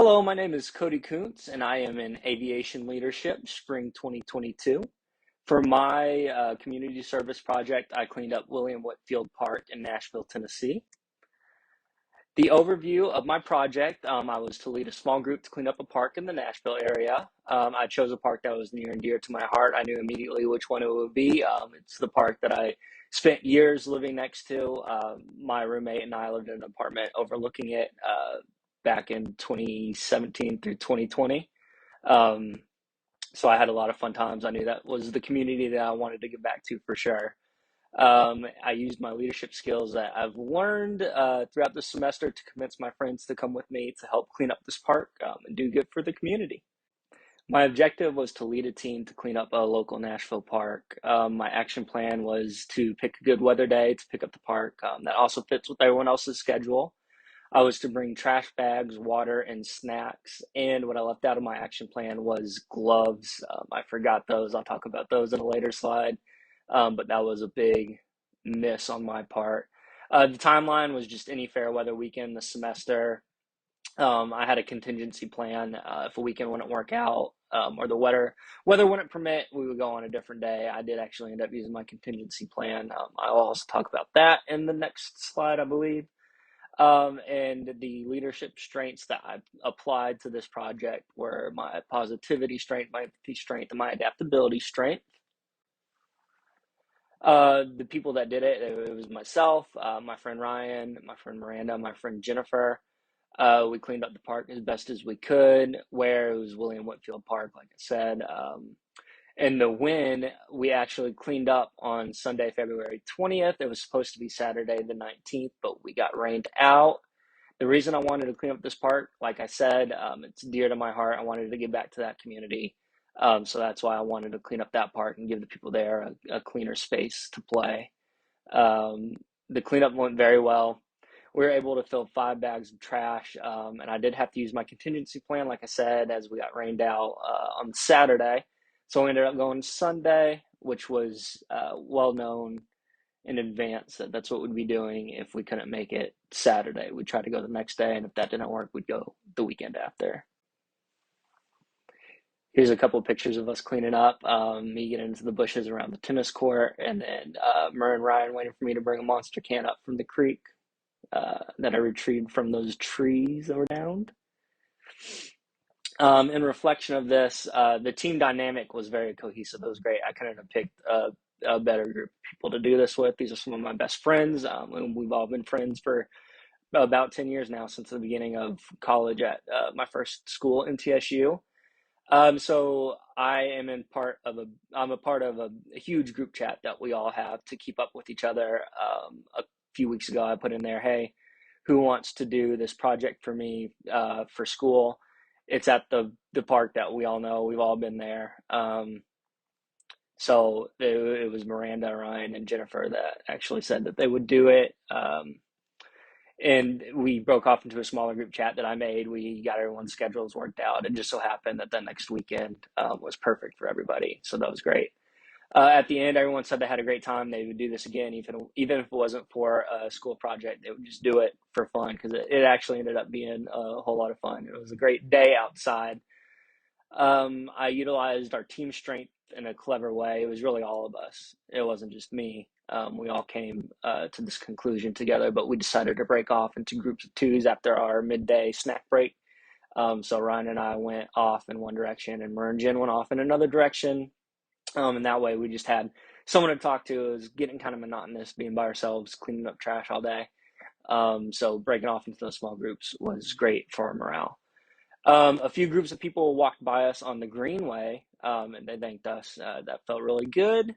Hello, my name is Cody Koontz, and I am in Aviation Leadership, spring 2022. For my community service project, I cleaned up William Whitfield Park in Nashville, Tennessee. The overview of my project, I was to lead a small group to clean up a park in the Nashville area. I chose a park that was near and dear to my heart. I knew immediately which one it would be. It's the park that I spent years living next to. My roommate and I lived in an apartment overlooking it back in 2017 through 2020. Um, so I had a lot of fun times. I knew that was the community that I wanted to give back to for sure. I used my leadership skills that I've learned throughout the semester to convince my friends to come with me to help clean up this park and do good for the community. My objective was to lead a team to clean up a local Nashville park. My action plan was to pick a good weather day to pick up the park that also fits with everyone else's schedule. I was to bring trash bags, water, and snacks. And what I left out of my action plan was gloves. I forgot those. I'll talk about those in a later slide. But that was a big miss on my part. The timeline was just any fair weather weekend this semester. I had a contingency plan. If a weekend wouldn't work out or the weather wouldn't permit, we would go on a different day. I did actually end up using my contingency plan. I'll also talk about that in the next slide, I believe. And the leadership strengths that I applied to this project were my positivity strength, my empathy strength, and my adaptability strength. The people that did it, it was myself, my friend Ryan, my friend Miranda, my friend Jennifer. We cleaned up the park as best as we could, where it was William Whitfield Park, like I said. And the win, we actually cleaned up on Sunday, February 20th. It was supposed to be Saturday, the 19th, but we got rained out. The reason I wanted to clean up this park, like I said, it's dear to my heart. I wanted to give back to that community. So that's why I wanted to clean up that park and give the people there a cleaner space to play. Um, the cleanup went very well. We were able to fill 5 bags of trash, and I did have to use my contingency plan, like I said, as we got rained out on Saturday. So we ended up going Sunday, which was well known in advance that that's what we'd be doing if we couldn't make it Saturday. We'd try to go the next day, and if that didn't work, we'd go the weekend after. Here's a couple of pictures of us cleaning up, me getting into the bushes around the tennis court, and then Murr and Ryan waiting for me to bring a monster can up from the creek that I retrieved from those trees that were downed. In reflection of this, the team dynamic was very cohesive. It was great. I couldn't have picked a better group of people to do this with. These are some of my best friends, and we've all been friends for about 10 years now, since the beginning of college at my first school, MTSU. So I'm a part of a huge group chat that we all have to keep up with each other. A few weeks ago, I put in there, hey, who wants to do this project for me for school? It's at the park that we all know. We've all been there. So it was Miranda, Ryan, and Jennifer that actually said that they would do it. And we broke off into a smaller group chat that I made. We got everyone's schedules worked out. It just so happened that the next weekend was perfect for everybody. So that was great. At the end, everyone said they had a great time. They would do this again, even if it wasn't for a school project. They would just do it for fun because it actually ended up being a whole lot of fun. It was a great day outside. I utilized our team strength in a clever way. It was really all of us. It wasn't just me. We all came to this conclusion together, but we decided to break off into groups of twos after our midday snack break. So Ryan and I went off in one direction, and Mer and Jen went off in another direction. And that way we just had someone to talk to. It was getting kind of monotonous being by ourselves, cleaning up trash all day. So breaking off into those small groups was great for our morale. A few groups of people walked by us on the Greenway, and they thanked us. That felt really good.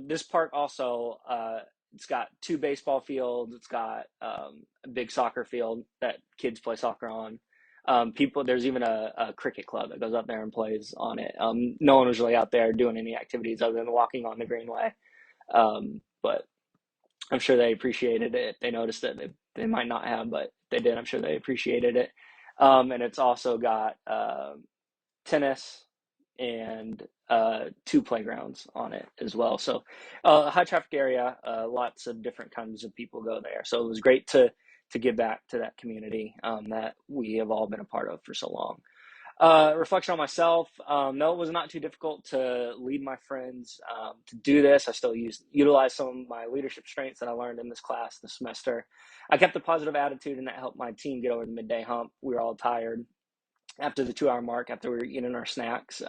This park also, it's got 2 baseball fields. It's got a big soccer field that kids play soccer on. There's even a cricket club that goes up there and plays on it. No one was really out there doing any activities other than walking on the Greenway. But I'm sure they appreciated it. They noticed it. They might not have, but they did. I'm sure they appreciated it. And it's also got tennis and 2 playgrounds on it as well. So a high traffic area, lots of different kinds of people go there. So it was great to to give back to that community that we have all been a part of for so long. Reflection on myself. No, it was not too difficult to lead my friends to do this. I still utilize some of my leadership strengths that I learned in this class this semester. I kept a positive attitude, and that helped my team get over the midday hump. We were all tired after the 2 hour mark, after we were eating our snacks.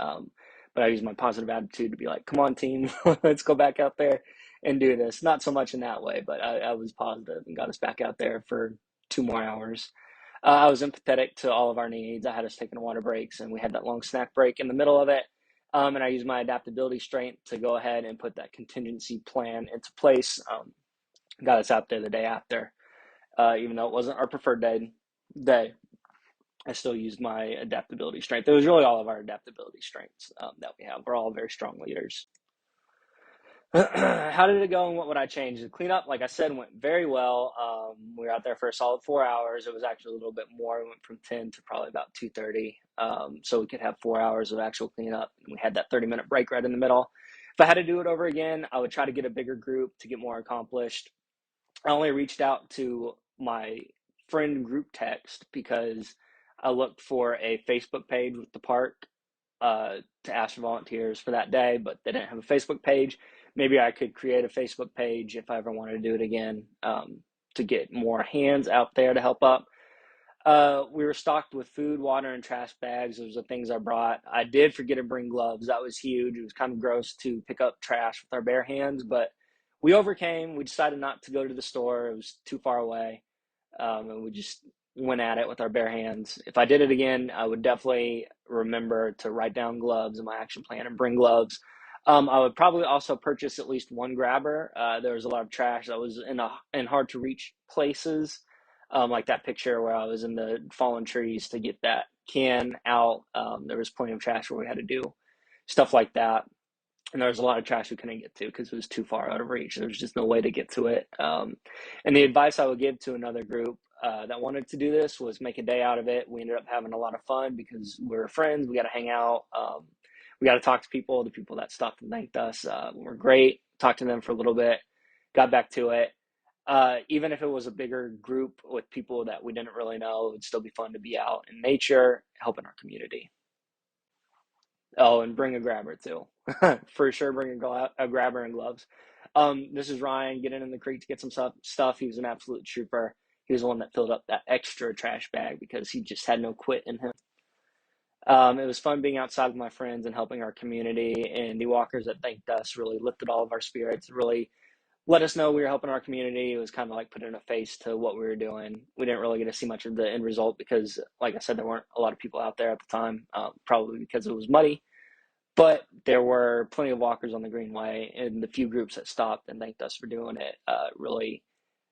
But I used my positive attitude to be like, come on, team, let's go back out there and do this. Not so much in that way, but I was positive and got us back out there for 2 more hours. I was empathetic to all of our needs. I had us taking water breaks, and we had that long snack break in the middle of it. And I used my adaptability strength to go ahead and put that contingency plan into place. Got us out there the day after, even though it wasn't our preferred day. I still used my adaptability strength. It was really all of our adaptability strengths that we have. We're all very strong leaders. How did it go, and what would I change? The cleanup, like I said, went very well. We were out there for a solid 4 hours. It was actually a little bit more. We went from 10 to probably about 2:30, so we could have 4 hours of actual cleanup. And we had that 30-minute break right in the middle. If I had to do it over again, I would try to get a bigger group to get more accomplished. I only reached out to my friend group text because I looked for a Facebook page with the park to ask for volunteers for that day, but they didn't have a Facebook page. Maybe I could create a Facebook page if I ever wanted to do it again, to get more hands out there to help up. We were stocked with food, water, and trash bags. Those are the things I brought. I did forget to bring gloves. That was huge. It was kind of gross to pick up trash with our bare hands, but we overcame. We decided not to go to the store. It was too far away, and we just went at it with our bare hands. If I did it again, I would definitely remember to write down gloves in my action plan and bring gloves. I would probably also purchase at least one grabber. There was a lot of trash that was in hard to reach places, like that picture where I was in the fallen trees to get that can out. There was plenty of trash where we had to do stuff like that. And there was a lot of trash we couldn't get to because it was too far out of reach. There was just no way to get to it. And the advice I would give to another group that wanted to do this was make a day out of it. We ended up having a lot of fun because we were friends. We got to hang out. We got to talk to people. The people that stopped and thanked us were great. Talked to them for a little bit. Got back to it. Even if it was a bigger group with people that we didn't really know, it would still be fun to be out in nature, helping our community. Oh, and bring a grabber too. For sure, bring a grabber and gloves. This is Ryan getting in the creek to get some stuff. He was an absolute trooper. He was the one that filled up that extra trash bag because he just had no quit in him. It was fun being outside with my friends and helping our community. And the walkers that thanked us really lifted all of our spirits, really let us know we were helping our community. It was kind of like putting a face to what we were doing. We didn't really get to see much of the end result because, like I said, there weren't a lot of people out there at the time, probably because it was muddy. But there were plenty of walkers on the Greenway, and the few groups that stopped and thanked us for doing it really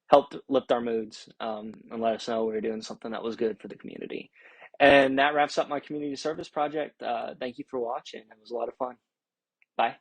helped lift our moods, and let us know we were doing something that was good for the community. And that wraps up my community service project. Thank you for watching. It was a lot of fun. Bye.